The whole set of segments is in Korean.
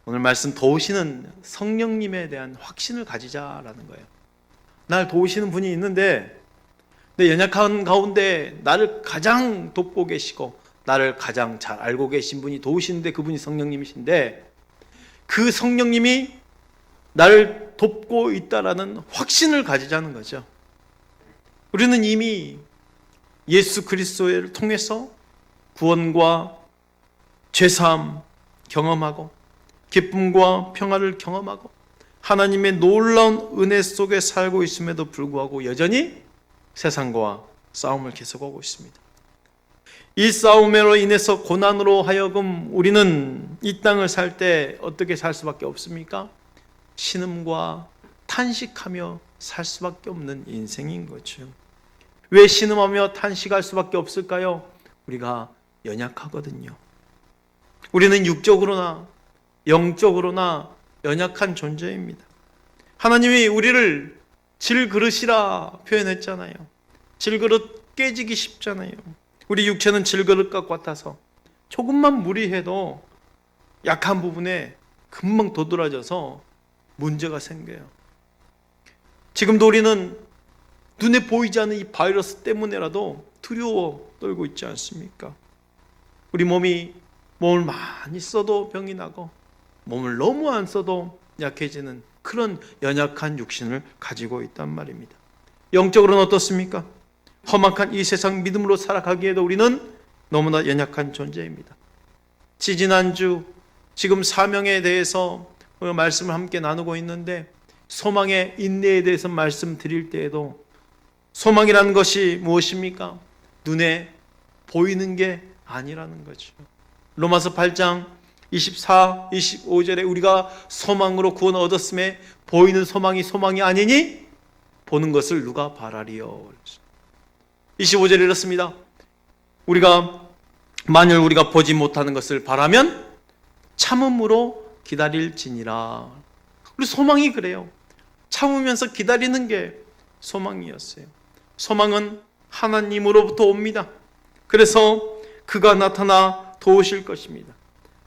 오늘 말씀 도우시는 성령님에 대한 확신을 가지자라는 거예요. 날 도우시는 분이 있는데 내 연약한 가운데 나를 가장 돕고 계시고 나를 가장 잘 알고 계신 분이 도우시는데 그분이 성령님이신데 그 성령님이 나를 돕고 있다라는 확신을 가지자는 거죠. 우리는 이미 예수 그리스도를 통해서 구원과 죄사함 경험하고 기쁨과 평화를 경험하고 하나님의 놀라운 은혜 속에 살고 있음에도 불구하고 여전히 세상과 싸움을 계속하고 있습니다. 이 싸움으로 인해서 고난으로 하여금 우리는 이 땅을 살 때 어떻게 살 수밖에 없습니까? 신음과 탄식하며 살 수밖에 없는 인생인 거죠. 왜 신음하며 탄식할 수밖에 없을까요? 우리가 연약하거든요. 우리는 육적으로나 영적으로나 연약한 존재입니다. 하나님이 우리를 질그릇이라 표현했잖아요. 질그릇 깨지기 쉽잖아요. 우리 육체는 질그릇과 같아서 조금만 무리해도 약한 부분에 금방 도드라져서 문제가 생겨요. 지금도 우리는 눈에 보이지 않는 이 바이러스 때문에라도 두려워 떨고 있지 않습니까? 우리 몸을 많이 써도 병이 나고 몸을 너무 안 써도 약해지는 그런 연약한 육신을 가지고 있단 말입니다. 영적으로는 어떻습니까? 험악한 이 세상 믿음으로 살아가기에도 우리는 너무나 연약한 존재입니다. 지지난주 지금 사명에 대해서 말씀을 함께 나누고 있는데 소망의 인내에 대해서 말씀드릴 때에도 소망이라는 것이 무엇입니까? 눈에 보이는 게 아니라는 거죠. 로마서 8장 24, 25절에 우리가 소망으로 구원을 얻었음에 보이는 소망이 아니니 보는 것을 누가 바라리요. 25절에 이렇습니다. 만일 우리가 보지 못하는 것을 바라면 참음으로 기다릴지니라. 우리 소망이 그래요. 참으면서 기다리는 게 소망이었어요. 소망은 하나님으로부터 옵니다. 그래서 그가 나타나 도우실 것입니다.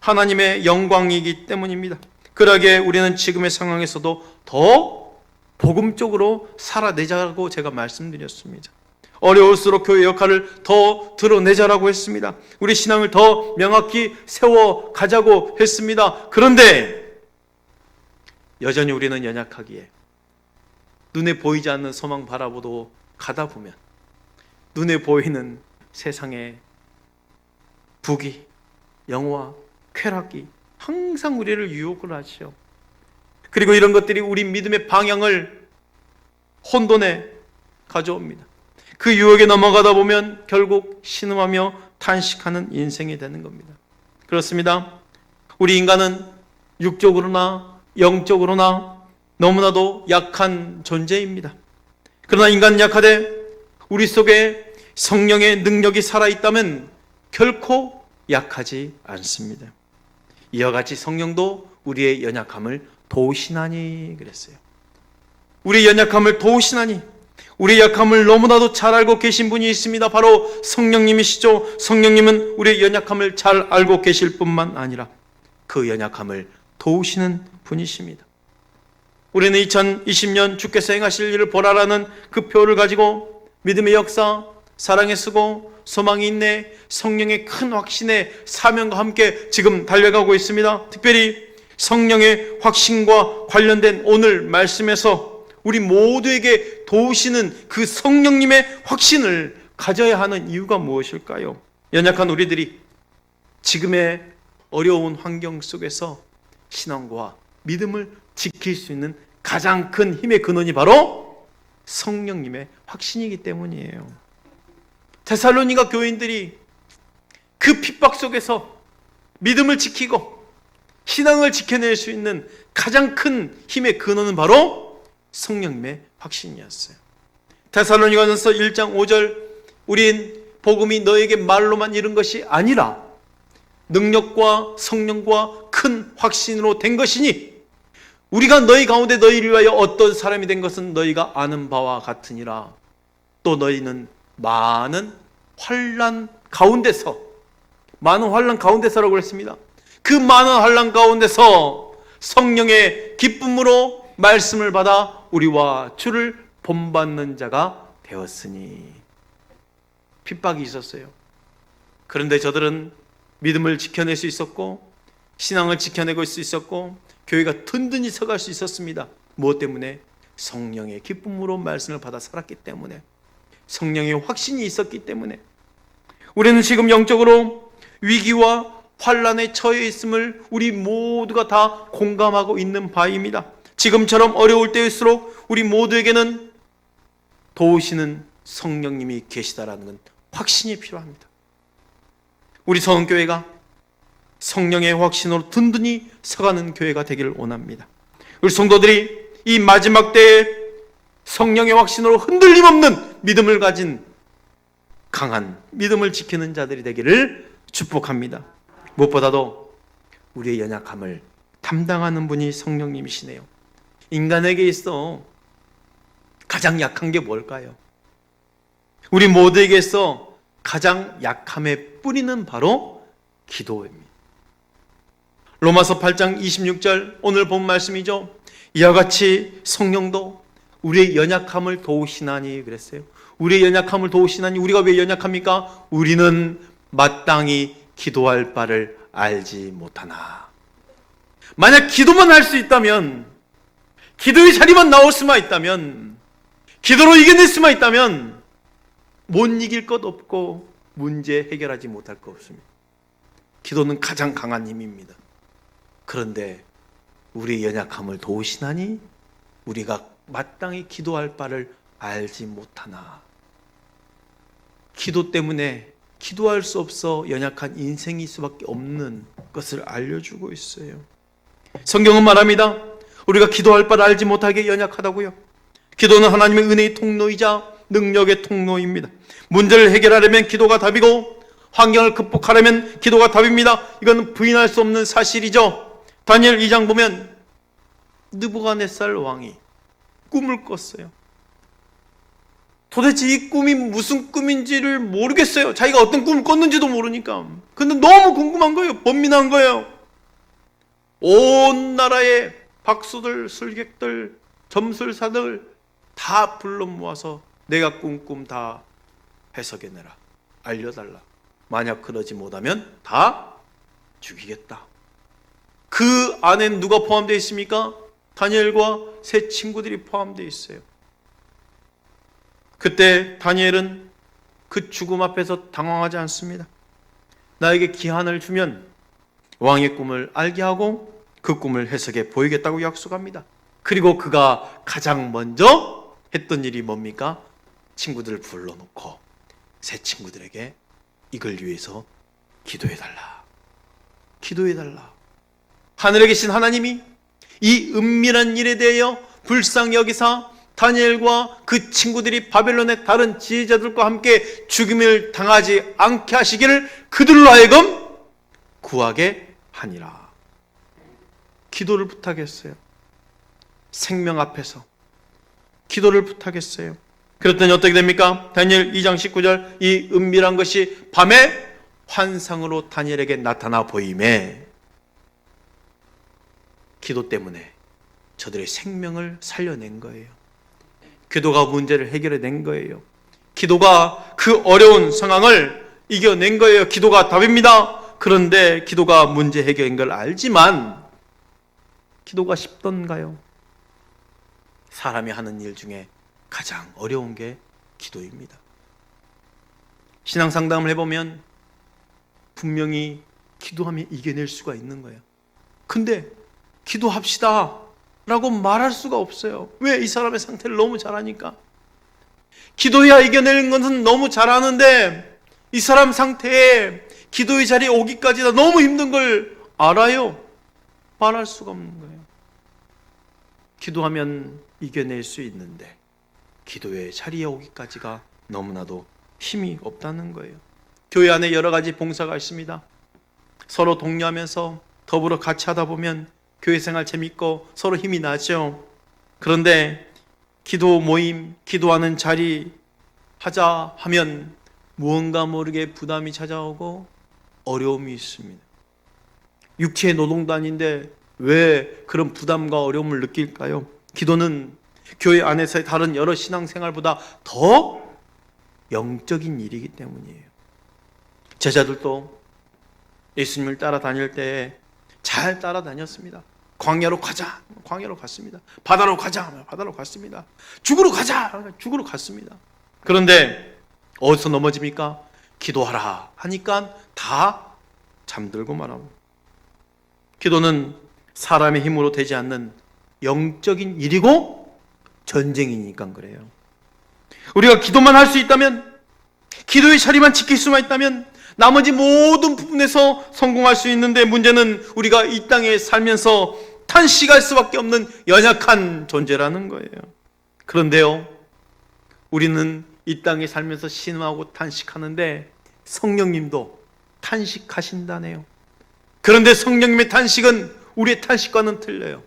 하나님의 영광이기 때문입니다. 그러기에 우리는 지금의 상황에서도 더 복음적으로 살아내자고 제가 말씀드렸습니다. 어려울수록 교회 역할을 더 드러내자라고 했습니다. 우리 신앙을 더 명확히 세워가자고 했습니다. 그런데 여전히 우리는 연약하기에 눈에 보이지 않는 소망 바라보도 가다 보면 눈에 보이는 세상의 부귀, 영화, 쾌락이 항상 우리를 유혹을 하죠. 그리고 이런 것들이 우리 믿음의 방향을 혼돈에 가져옵니다. 그 유혹에 넘어가다 보면 결국 신음하며 탄식하는 인생이 되는 겁니다. 그렇습니다. 우리 인간은 육적으로나 영적으로나 너무나도 약한 존재입니다. 그러나 인간은 약하되 우리 속에 성령의 능력이 살아있다면 결코 약하지 않습니다. 이와 같이 성령도 우리의 연약함을 도우시나니 그랬어요. 우리의 연약함을 도우시나니, 우리의 약함을 너무나도 잘 알고 계신 분이 있습니다. 바로 성령님이시죠. 성령님은 우리의 연약함을 잘 알고 계실 뿐만 아니라 그 연약함을 도우시는 분이십니다. 우리는 2020년 주께서 행하실 일을 보라라는 그 표를 가지고 믿음의 역사, 사랑의 수고, 소망이 있네, 성령의 큰 확신의 사명과 함께 지금 달려가고 있습니다. 특별히 성령의 확신과 관련된 오늘 말씀에서 우리 모두에게 도우시는 그 성령님의 확신을 가져야 하는 이유가 무엇일까요? 연약한 우리들이 지금의 어려운 환경 속에서 신앙과 믿음을 지킬 수 있는 가장 큰 힘의 근원이 바로 성령님의 확신이기 때문이에요. 데살로니가 교인들이 그 핍박 속에서 믿음을 지키고 신앙을 지켜낼 수 있는 가장 큰 힘의 근원은 바로 성령님의 확신이었어요. 데살로니가전서 1장 5절 우린 복음이 너에게 말로만 이른 것이 아니라 능력과 성령과 큰 확신으로 된 것이니 우리가 너희 가운데 너희를 위하여 어떤 사람이 된 것은 너희가 아는 바와 같으니라. 또 너희는 많은 환난 가운데서 많은 환난 가운데서라고 했습니다. 그 많은 환난 가운데서 성령의 기쁨으로 말씀을 받아 우리와 주를 본받는 자가 되었으니. 핍박이 있었어요. 그런데 저들은 믿음을 지켜낼 수 있었고 신앙을 지켜내고 수 있었고 교회가 든든히 서갈 수 있었습니다. 무엇 때문에? 성령의 기쁨으로 말씀을 받아 살았기 때문에, 성령의 확신이 있었기 때문에. 우리는 지금 영적으로 위기와 환난에 처해 있음을 우리 모두가 다 공감하고 있는 바입니다. 지금처럼 어려울 때일수록 우리 모두에게는 도우시는 성령님이 계시다라는 건 확신이 필요합니다. 우리 성은교회가 성령의 확신으로 든든히 서가는 교회가 되기를 원합니다. 우리 성도들이 이 마지막 때에 성령의 확신으로 흔들림 없는 믿음을 가진 강한 믿음을 지키는 자들이 되기를 축복합니다. 무엇보다도 우리의 연약함을 담당하는 분이 성령님이시네요. 인간에게 있어 가장 약한 게 뭘까요? 우리 모두에게 있어 가장 약함의 뿌리는 바로 기도입니다. 로마서 8장 26절 오늘 본 말씀이죠. 이와 같이 성령도 우리의 연약함을 도우시나니 그랬어요. 우리의 연약함을 도우시나니. 우리가 왜 연약합니까? 우리는 마땅히 기도할 바를 알지 못하나. 만약 기도만 할 수 있다면, 기도의 자리만 나올 수만 있다면, 기도로 이겨낼 수만 있다면 못 이길 것 없고 문제 해결하지 못할 것 없습니다. 기도는 가장 강한 힘입니다. 그런데 우리의 연약함을 도우시나니 우리가 마땅히 기도할 바를 알지 못하나. 기도 때문에 기도할 수 없어 연약한 인생일 수밖에 없는 것을 알려주고 있어요. 성경은 말합니다. 우리가 기도할 바를 알지 못하게 연약하다고요. 기도는 하나님의 은혜의 통로이자 능력의 통로입니다. 문제를 해결하려면 기도가 답이고 환경을 극복하려면 기도가 답입니다. 이건 부인할 수 없는 사실이죠. 다니엘 2장 보면 느부갓네살 왕이 꿈을 꿨어요. 도대체 이 꿈이 무슨 꿈인지를 모르겠어요. 자기가 어떤 꿈을 꿨는지도 모르니까. 근데 너무 궁금한 거예요. 번민한 거예요. 온 나라의 박수들, 술객들, 점술사들 다 불러 모아서 내가 꾼 꿈 다 해석해내라. 알려달라. 만약 그러지 못하면 다 죽이겠다. 그 안에 누가 포함되어 있습니까? 다니엘과 세 친구들이 포함되어 있어요. 그때 다니엘은 그 죽음 앞에서 당황하지 않습니다. 나에게 기한을 주면 왕의 꿈을 알게 하고 그 꿈을 해석해 보이겠다고 약속합니다. 그리고 그가 가장 먼저 했던 일이 뭡니까? 친구들을 불러놓고 세 친구들에게 이걸 위해서 기도해달라. 기도해달라. 하늘에 계신 하나님이 이 은밀한 일에 대하여 불쌍히 여기사 다니엘과 그 친구들이 바벨론의 다른 지혜자들과 함께 죽임을 당하지 않게 하시기를 그들로 하여금 구하게 하니라. 기도를 부탁했어요. 생명 앞에서 기도를 부탁했어요. 그랬더니 어떻게 됩니까? 다니엘 2장 19절 이 은밀한 것이 밤에 환상으로 다니엘에게 나타나 보임에 기도 때문에 저들의 생명을 살려낸 거예요. 기도가 문제를 해결해낸 거예요. 기도가 그 어려운 상황을 이겨낸 거예요. 기도가 답입니다. 그런데 기도가 문제 해결인 걸 알지만 기도가 쉽던가요? 사람이 하는 일 중에 가장 어려운 게 기도입니다. 신앙 상담을 해보면 분명히 기도하면 이겨낼 수가 있는 거예요. 근데 기도합시다 라고 말할 수가 없어요. 왜? 이 사람의 상태를 너무 잘 아니까. 기도해야 이겨내는 것은 너무 잘하는데 이 사람 상태에 기도의 자리에 오기까지 너무 힘든 걸 알아요. 말할 수가 없는 거예요. 기도하면 이겨낼 수 있는데 기도의 자리에 오기까지가 너무나도 힘이 없다는 거예요. 교회 안에 여러 가지 봉사가 있습니다. 서로 독려하면서 더불어 같이 하다 보면 교회 생활 재밌고 서로 힘이 나죠. 그런데 기도 모임, 기도하는 자리 하자 하면 무언가 모르게 부담이 찾아오고 어려움이 있습니다. 육체의 노동도 아닌데 왜 그런 부담과 어려움을 느낄까요? 기도는 교회 안에서의 다른 여러 신앙생활보다 더 영적인 일이기 때문이에요. 제자들도 예수님을 따라다닐 때 잘 따라다녔습니다. 광야로 가자, 광야로 갔습니다. 바다로 가자, 바다로 갔습니다. 죽으러 가자, 죽으러 갔습니다. 그런데 어디서 넘어집니까? 기도하라 하니까 다 잠들고 말합니다. 기도는 사람의 힘으로 되지 않는 영적인 일이고 전쟁이니까 그래요. 우리가 기도만 할 수 있다면, 기도의 자리만 지킬 수만 있다면 나머지 모든 부분에서 성공할 수 있는데, 문제는 우리가 이 땅에 살면서 탄식할 수밖에 없는 연약한 존재라는 거예요. 그런데요, 우리는 이 땅에 살면서 신음하고 탄식하는데 성령님도 탄식하신다네요. 그런데 성령님의 탄식은 우리의 탄식과는 틀려요.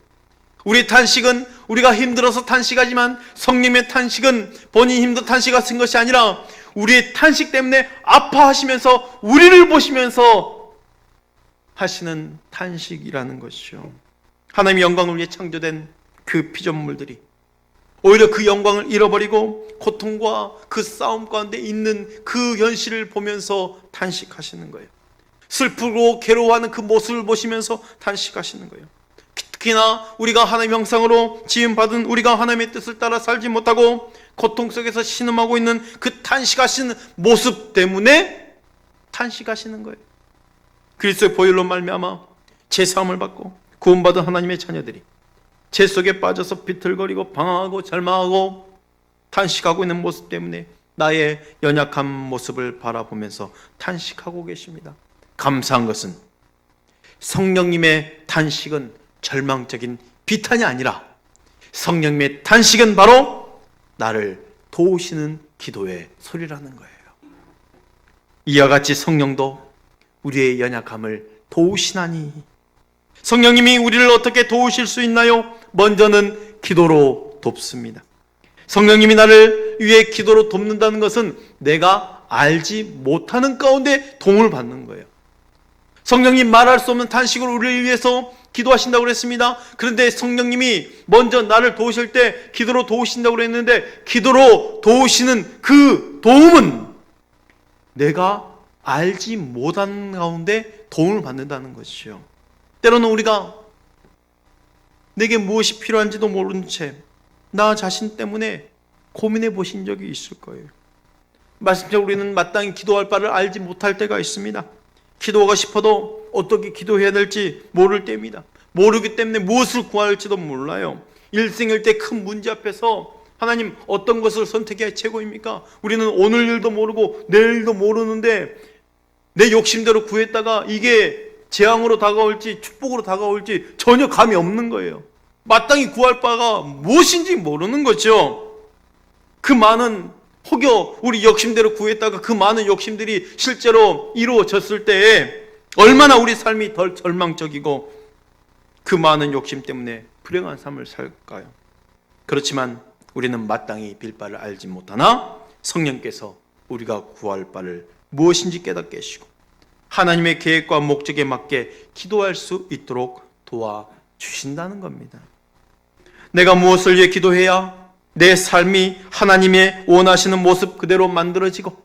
우리의 탄식은 우리가 힘들어서 탄식하지만, 성령님의 탄식은 본인 힘도 탄식하신 것이 아니라 우리의 탄식 때문에 아파하시면서 우리를 보시면서 하시는 탄식이라는 것이죠. 하나님의 영광을 위해 창조된 그 피조물들이 오히려 그 영광을 잃어버리고 고통과 그 싸움 가운데 있는 그 현실을 보면서 탄식하시는 거예요. 슬프고 괴로워하는 그 모습을 보시면서 탄식하시는 거예요. 특히나 우리가 하나님의 형상으로 지음받은 우리가 하나님의 뜻을 따라 살지 못하고 고통 속에서 신음하고 있는 그 탄식하시는 모습 때문에 탄식하시는 거예요. 그리스도의 보혈로 말미암아 제사함을 받고 구원받은 하나님의 자녀들이 죄 속에 빠져서 비틀거리고 방황하고 절망하고 탄식하고 있는 모습 때문에 나의 연약한 모습을 바라보면서 탄식하고 계십니다. 감사한 것은 성령님의 탄식은 절망적인 비탄이 아니라 성령님의 탄식은 바로 나를 도우시는 기도의 소리라는 거예요. 이와 같이 성령도 우리의 연약함을 도우시나니, 성령님이 우리를 어떻게 도우실 수 있나요? 먼저는 기도로 돕습니다. 성령님이 나를 위해 기도로 돕는다는 것은 내가 알지 못하는 가운데 도움을 받는 거예요. 성령님 말할 수 없는 탄식으로 우리를 위해서 기도하신다고 그랬습니다. 그런데 성령님이 먼저 나를 도우실 때 기도로 도우신다고 그랬는데, 기도로 도우시는 그 도움은 내가 알지 못한 가운데 도움을 받는다는 것이죠. 때로는 우리가 내게 무엇이 필요한지도 모르는 채 나 자신 때문에 고민해 보신 적이 있을 거예요. 말씀처럼 우리는 마땅히 기도할 바를 알지 못할 때가 있습니다. 기도하고 싶어도 어떻게 기도해야 될지 모를 때입니다. 모르기 때문에 무엇을 구할지도 몰라요. 일생일대 큰 문제 앞에서 하나님 어떤 것을 선택해야 최고입니까? 우리는 오늘 일도 모르고 내일 일도 모르는데 내 욕심대로 구했다가 이게 재앙으로 다가올지 축복으로 다가올지 전혀 감이 없는 거예요. 마땅히 구할 바가 무엇인지 모르는 거죠. 그 많은 혹여 우리 욕심대로 구했다가 그 많은 욕심들이 실제로 이루어졌을 때에 얼마나 우리 삶이 덜 절망적이고 그 많은 욕심 때문에 불행한 삶을 살까요? 그렇지만 우리는 마땅히 빌 바를 알지 못하나 성령께서 우리가 구할 바를 무엇인지 깨닫게 하시고 하나님의 계획과 목적에 맞게 기도할 수 있도록 도와주신다는 겁니다. 내가 무엇을 위해 기도해야 내 삶이 하나님의 원하시는 모습 그대로 만들어지고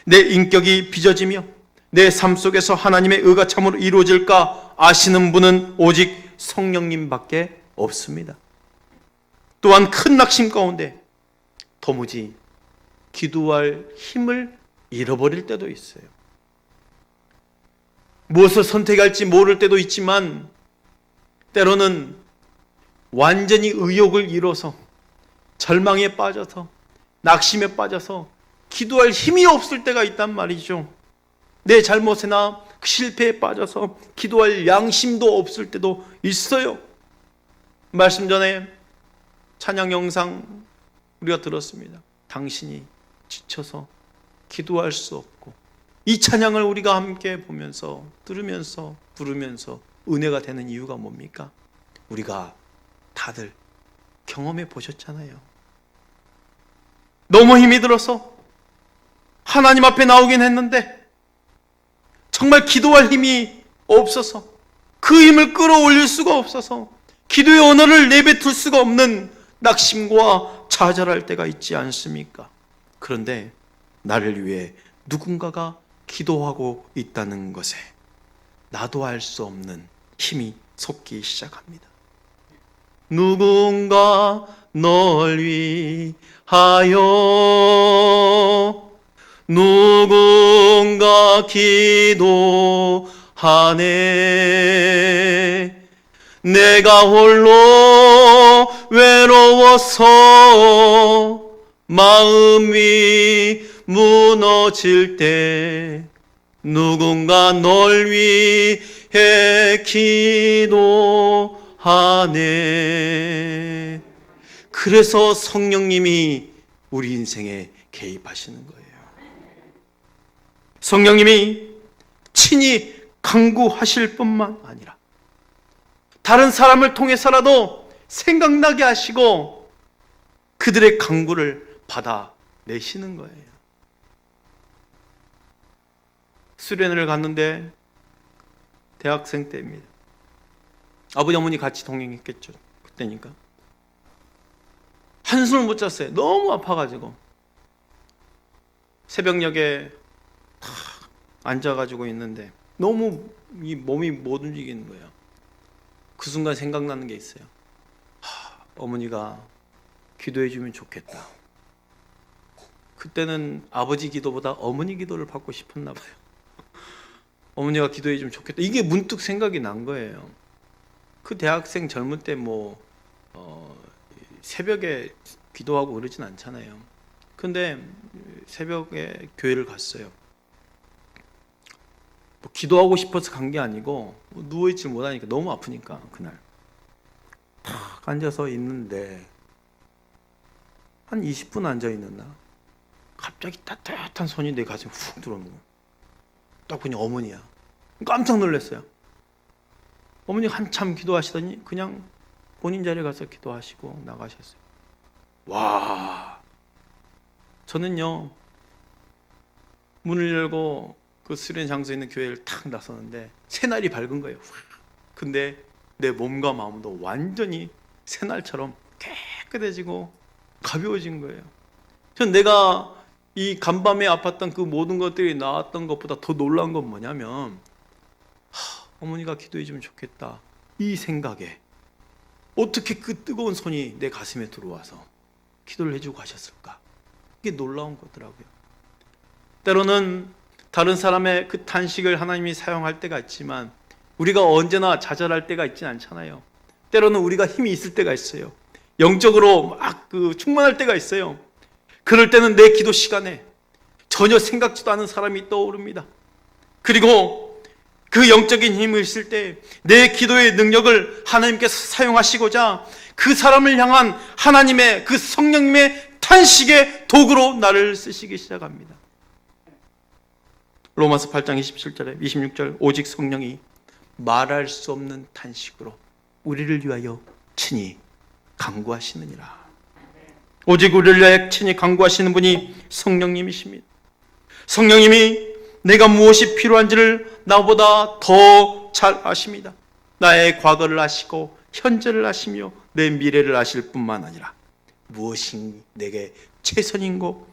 내 인격이 빚어지며 내 삶 속에서 하나님의 의가 참으로 이루어질까 아시는 분은 오직 성령님밖에 없습니다. 또한 큰 낙심 가운데 도무지 기도할 힘을 잃어버릴 때도 있어요. 무엇을 선택할지 모를 때도 있지만 때로는 완전히 의욕을 잃어서 절망에 빠져서 낙심에 빠져서 기도할 힘이 없을 때가 있단 말이죠. 내 잘못이나 실패에 빠져서 기도할 양심도 없을 때도 있어요. 말씀 전에 찬양 영상 우리가 들었습니다. 당신이 지쳐서 기도할 수 없고, 이 찬양을 우리가 함께 보면서 들으면서 부르면서 은혜가 되는 이유가 뭡니까? 우리가 다들 경험해 보셨잖아요. 너무 힘이 들어서 하나님 앞에 나오긴 했는데 정말 기도할 힘이 없어서, 그 힘을 끌어올릴 수가 없어서 기도의 언어를 내뱉을 수가 없는 낙심과 좌절할 때가 있지 않습니까? 그런데 나를 위해 누군가가 기도하고 있다는 것에 나도 알 수 없는 힘이 솟기 시작합니다. 누군가 널 위하여 누군가 기도하네. 내가 홀로 외로워서 마음이 무너질 때 누군가 널 위해 기도하네. 그래서 성령님이 우리 인생에 개입하시는 거예요. 성령님이 친히 강구하실 뿐만 아니라 다른 사람을 통해서라도 생각나게 하시고 그들의 강구를 받아내시는 거예요. 수련회를 갔는데 대학생 때입니다. 아버지 어머니 같이 동행했겠죠. 그때니까 한숨을 못 잤어요. 너무 아파가지고 새벽녘에 탁 앉아가지고 있는데 너무 이 몸이 못 움직이는 거예요. 그 순간 생각나는 게 있어요. 어머니가 기도해 주면 좋겠다. 그때는 아버지 기도보다 어머니 기도를 받고 싶었나 봐요. 어머니가 기도해 주면 좋겠다. 이게 문득 생각이 난 거예요. 그 대학생 젊을 때 새벽에 기도하고 그러진 않잖아요. 근데 새벽에 교회를 갔어요. 기도하고 싶어서 간 게 아니고 누워있질 못하니까 너무 아프니까 그날 탁 앉아서 있는데 한 20분 앉아있는 날 갑자기 따뜻한 손이 내 가슴에 훅 들어오는 거야. 딱 그냥 어머니야. 깜짝 놀랐어요. 어머니 한참 기도하시더니 그냥 본인 자리에 가서 기도하시고 나가셨어요. 와, 저는요 문을 열고 그 수련 장소에 있는 교회를 탁 나서는데 새날이 밝은 거예요. 근데 내 몸과 마음도 완전히 새날처럼 깨끗해지고 가벼워진 거예요. 전 내가 이 간밤에 아팠던 그 모든 것들이 나았던 것보다 더 놀라운 건 뭐냐면 어머니가 기도해 주면 좋겠다 이 생각에 어떻게 그 뜨거운 손이 내 가슴에 들어와서 기도를 해주고 가셨을까. 이게 놀라운 거더라고요. 때로는 다른 사람의 그 탄식을 하나님이 사용할 때가 있지만 우리가 언제나 좌절할 때가 있진 않잖아요. 때로는 우리가 힘이 있을 때가 있어요. 영적으로 막 충만할 때가 있어요. 그럴 때는 내 기도 시간에 전혀 생각지도 않은 사람이 떠오릅니다. 그리고 그 영적인 힘이 있을 때 내 기도의 능력을 하나님께서 사용하시고자 그 사람을 향한 하나님의 그 성령님의 탄식의 도구로 나를 쓰시기 시작합니다. 로마서 8장 27절에 26절 오직 성령이 말할 수 없는 탄식으로 우리를 위하여 친히 간구하시느니라. 오직 우리를 위하여 친히 간구하시는 분이 성령님이십니다. 성령님이 내가 무엇이 필요한지를 나보다 더 잘 아십니다. 나의 과거를 아시고 현재를 아시며 내 미래를 아실 뿐만 아니라 무엇이 내게 최선인고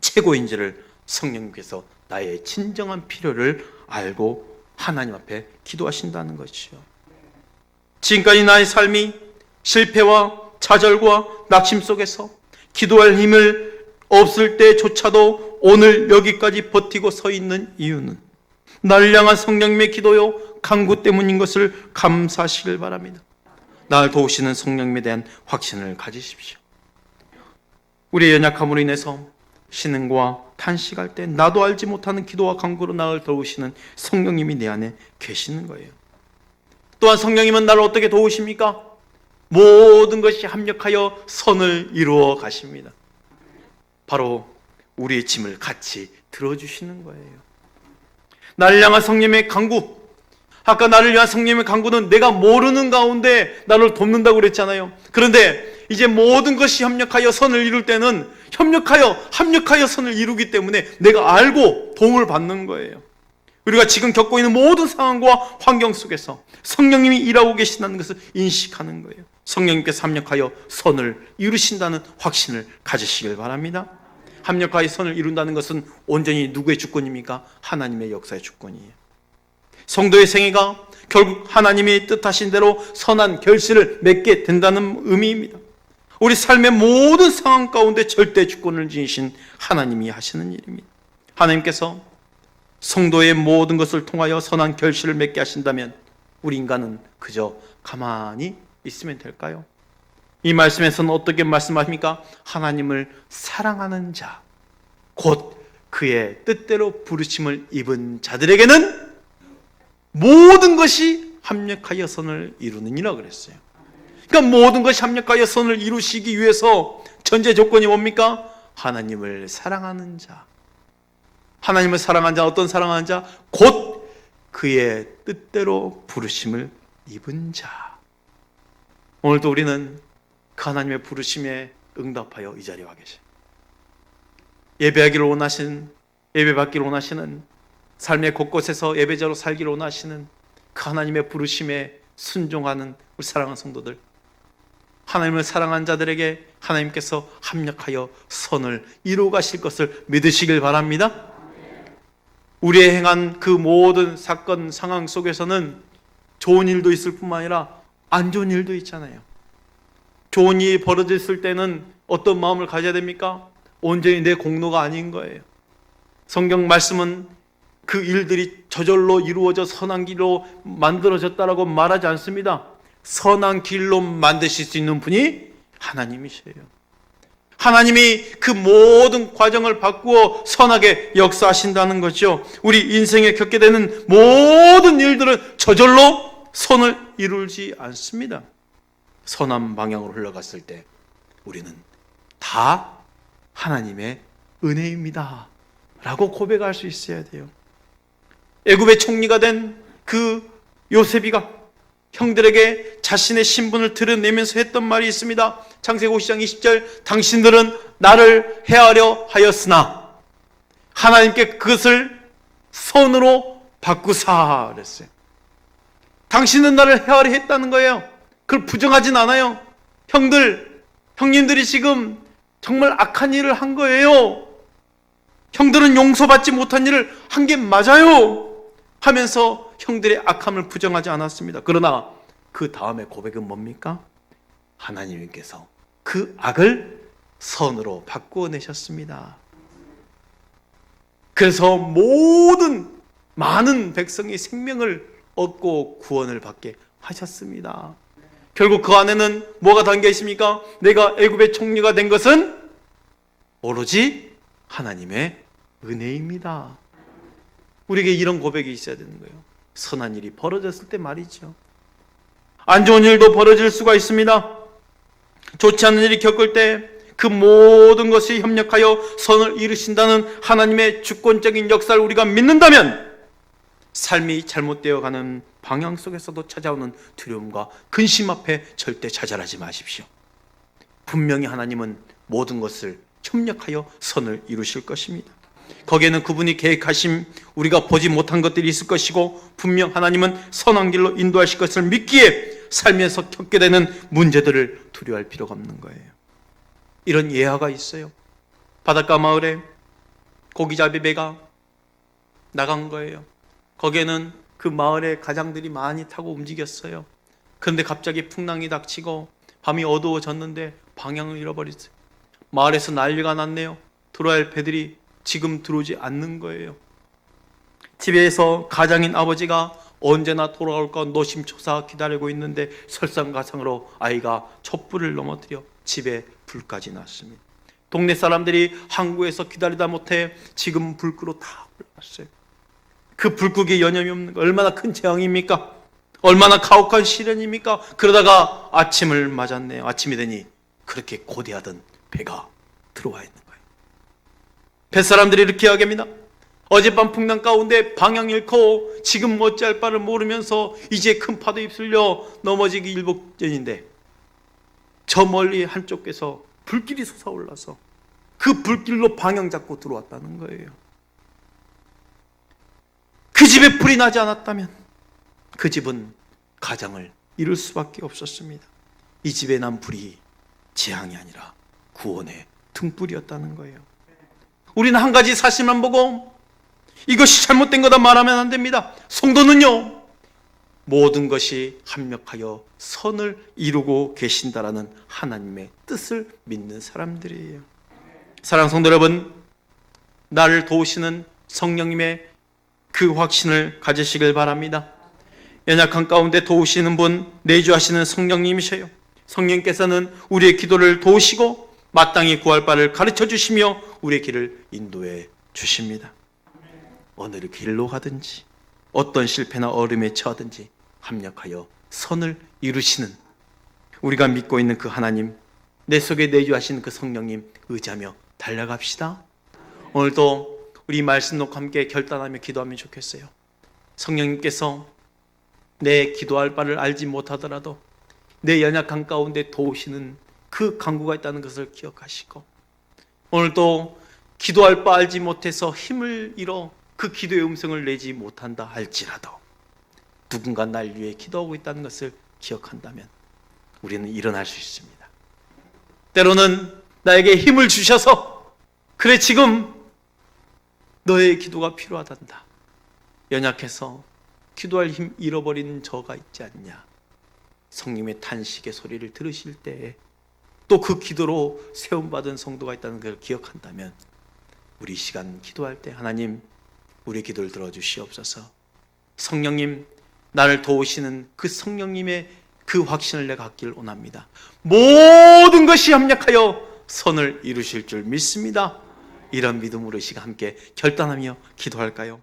최고인지를 성령님께서 나의 진정한 필요를 알고 하나님 앞에 기도하신다는 것이죠. 지금까지 나의 삶이 실패와 좌절과 낙심 속에서 기도할 힘을 없을 때조차도 오늘 여기까지 버티고 서 있는 이유는 나를 향한 성령님의 기도요 간구 때문인 것을 감사하시길 바랍니다. 나를 도우시는 성령님에 대한 확신을 가지십시오. 우리의 연약함으로 인해서 신음과 탄식할 때 나도 알지 못하는 기도와 간구로 나를 도우시는 성령님이 내 안에 계시는 거예요. 또한 성령님은 나를 어떻게 도우십니까? 모든 것이 합력하여 선을 이루어 가십니다. 바로 우리의 짐을 같이 들어주시는 거예요. 나를 향한 성령님의 간구, 아까 나를 위한 성령님의 간구는 내가 모르는 가운데 나를 돕는다고 그랬잖아요. 그런데 이제 모든 것이 협력하여 선을 이룰 때는 합력하여 선을 이루기 때문에 내가 알고 도움을 받는 거예요. 우리가 지금 겪고 있는 모든 상황과 환경 속에서 성령님이 일하고 계신다는 것을 인식하는 거예요. 성령님께서 합력하여 선을 이루신다는 확신을 가지시길 바랍니다. 합력하여 선을 이룬다는 것은 온전히 누구의 주권입니까? 하나님의 역사의 주권이에요. 성도의 생애가 결국 하나님이 뜻하신 대로 선한 결실을 맺게 된다는 의미입니다. 우리 삶의 모든 상황 가운데 절대 주권을 지니신 하나님이 하시는 일입니다. 하나님께서 성도의 모든 것을 통하여 선한 결실을 맺게 하신다면 우리 인간은 그저 가만히 있으면 될까요? 이 말씀에서는 어떻게 말씀하십니까? 하나님을 사랑하는 자, 곧 그의 뜻대로 부르심을 입은 자들에게는 모든 것이 합력하여 선을 이루느니라 그랬어요. 그러니까 모든 것이 합력하여 선을 이루시기 위해서 전제 조건이 뭡니까? 하나님을 사랑하는 자. 하나님을 사랑하는 자, 어떤 사랑하는 자? 곧 그의 뜻대로 부르심을 입은 자. 오늘도 우리는 그 하나님의 부르심에 응답하여 이 자리에 와 계십니다. 예배하기를 원하시는, 예배받기를 원하시는, 삶의 곳곳에서 예배자로 살기를 원하시는 그 하나님의 부르심에 순종하는 우리 사랑하는 성도들, 하나님을 사랑하는 자들에게 하나님께서 합력하여 선을 이루어 가실 것을 믿으시길 바랍니다. 우리의 행한 그 모든 사건 상황 속에서는 좋은 일도 있을 뿐만 아니라 안 좋은 일도 있잖아요. 좋은 일이 벌어졌을 때는 어떤 마음을 가져야 됩니까? 온전히 내 공로가 아닌 거예요. 성경 말씀은 그 일들이 저절로 이루어져 선한 길로 만들어졌다라고 말하지 않습니다. 선한 길로 만드실 수 있는 분이 하나님이세요. 하나님이 그 모든 과정을 바꾸어 선하게 역사하신다는 거죠. 우리 인생에 겪게 되는 모든 일들은 저절로 선을 이루지 않습니다. 선한 방향으로 흘러갔을 때 우리는 다 하나님의 은혜입니다 라고 고백할 수 있어야 돼요. 애굽의 총리가 된 그 요셉이가 형들에게 자신의 신분을 드러내면서 했던 말이 있습니다. 창세기 50장 20절, 당신들은 나를 해하려 하였으나 하나님께 그것을 선으로 바꾸사 그랬어요. 당신은 나를 해하려 했다는 거예요. 그걸 부정하진 않아요. 형님들이 지금 정말 악한 일을 한 거예요. 형들은 용서받지 못한 일을 한 게 맞아요 하면서 형들의 악함을 부정하지 않았습니다. 그러나 그 다음에 고백은 뭡니까? 하나님께서 그 악을 선으로 바꾸어 내셨습니다. 그래서 많은 백성이 생명을 얻고 구원을 받게 하셨습니다. 결국 그 안에는 뭐가 담겨 있습니까? 내가 애굽의 총리가 된 것은 오로지 하나님의 은혜입니다. 우리에게 이런 고백이 있어야 되는 거예요. 선한 일이 벌어졌을 때 말이죠. 안 좋은 일도 벌어질 수가 있습니다. 좋지 않은 일이 겪을 때 그 모든 것이 협력하여 선을 이루신다는 하나님의 주권적인 역사를 우리가 믿는다면 삶이 잘못되어 가는 방향 속에서도 찾아오는 두려움과 근심 앞에 절대 좌절하지 마십시오. 분명히 하나님은 모든 것을 협력하여 선을 이루실 것입니다. 거기에는 그분이 계획하신 우리가 보지 못한 것들이 있을 것이고 분명 하나님은 선한 길로 인도하실 것을 믿기에 살면서 겪게 되는 문제들을 두려워할 필요가 없는 거예요. 이런 예화가 있어요. 바닷가 마을에 고기잡이 배가 나간 거예요. 거기에는 그 마을의 가장들이 많이 타고 움직였어요. 그런데 갑자기 풍랑이 닥치고 밤이 어두워졌는데 방향을 잃어버렸어요. 마을에서 난리가 났네요. 들어야 할 배들이 지금 들어오지 않는 거예요. 집에서 가장인 아버지가 언제나 돌아올까 노심초사 기다리고 있는데 설상가상으로 아이가 촛불을 넘어뜨려 집에 불까지 났습니다. 동네 사람들이 항구에서 기다리다 못해 지금 불 끄러 다 올라갔어요. 그 불국에 여념이 없는 거 얼마나 큰 재앙입니까? 얼마나 가혹한 시련입니까? 그러다가 아침을 맞았네요. 아침이 되니 그렇게 고대하던 배가 들어와 있는 거예요. 뱃사람들이 이렇게 이야기합니다. 어젯밤 풍랑 가운데 방향 잃고 지금 어찌할 바를 모르면서 이제 큰 파도에 휩쓸려 넘어지기 일복전인데 저 멀리 한쪽에서 불길이 솟아올라서 그 불길로 방향 잡고 들어왔다는 거예요. 그 집에 불이 나지 않았다면 그 집은 가장을 이룰 수밖에 없었습니다. 이 집에 난 불이 재앙이 아니라 구원의 등불이었다는 거예요. 우리는 한 가지 사실만 보고 이것이 잘못된 거다 말하면 안 됩니다. 성도는요, 모든 것이 합력하여 선을 이루고 계신다라는 하나님의 뜻을 믿는 사람들이에요. 사랑하는 성도 여러분, 나를 도우시는 성령님의 그 확신을 가지시길 바랍니다. 연약한 가운데 도우시는 분, 내주하시는 성령님이셔요. 성령께서는 우리의 기도를 도우시고 마땅히 구할 바를 가르쳐 주시며 우리의 길을 인도해 주십니다. 어느 길로 가든지 어떤 실패나 어려움에 처하든지 합력하여 선을 이루시는 우리가 믿고 있는 그 하나님, 내 속에 내주하시는 그 성령님 의지하며 달려갑시다. 오늘도 우리 말씀 놓고 함께 결단하며 기도하면 좋겠어요. 성령님께서 내 기도할 바를 알지 못하더라도 내 연약한 가운데 도우시는 그 간구가 있다는 것을 기억하시고, 오늘도 기도할 바 알지 못해서 힘을 잃어 그 기도의 음성을 내지 못한다 할지라도 누군가 날 위해 기도하고 있다는 것을 기억한다면 우리는 일어날 수 있습니다. 때로는 나에게 힘을 주셔서 그래 지금 너의 기도가 필요하단다, 연약해서 기도할 힘 잃어버린 저가 있지 않냐, 성령의 탄식의 소리를 들으실 때에 또 그 기도로 세움받은 성도가 있다는 걸 기억한다면 우리 시간 기도할 때 하나님 우리의 기도를 들어주시옵소서. 성령님, 나를 도우시는 그 성령님의 그 확신을 내가 갖기를 원합니다. 모든 것이 합력하여 선을 이루실 줄 믿습니다. 이런 믿음으로 이 시간 함께 결단하며 기도할까요?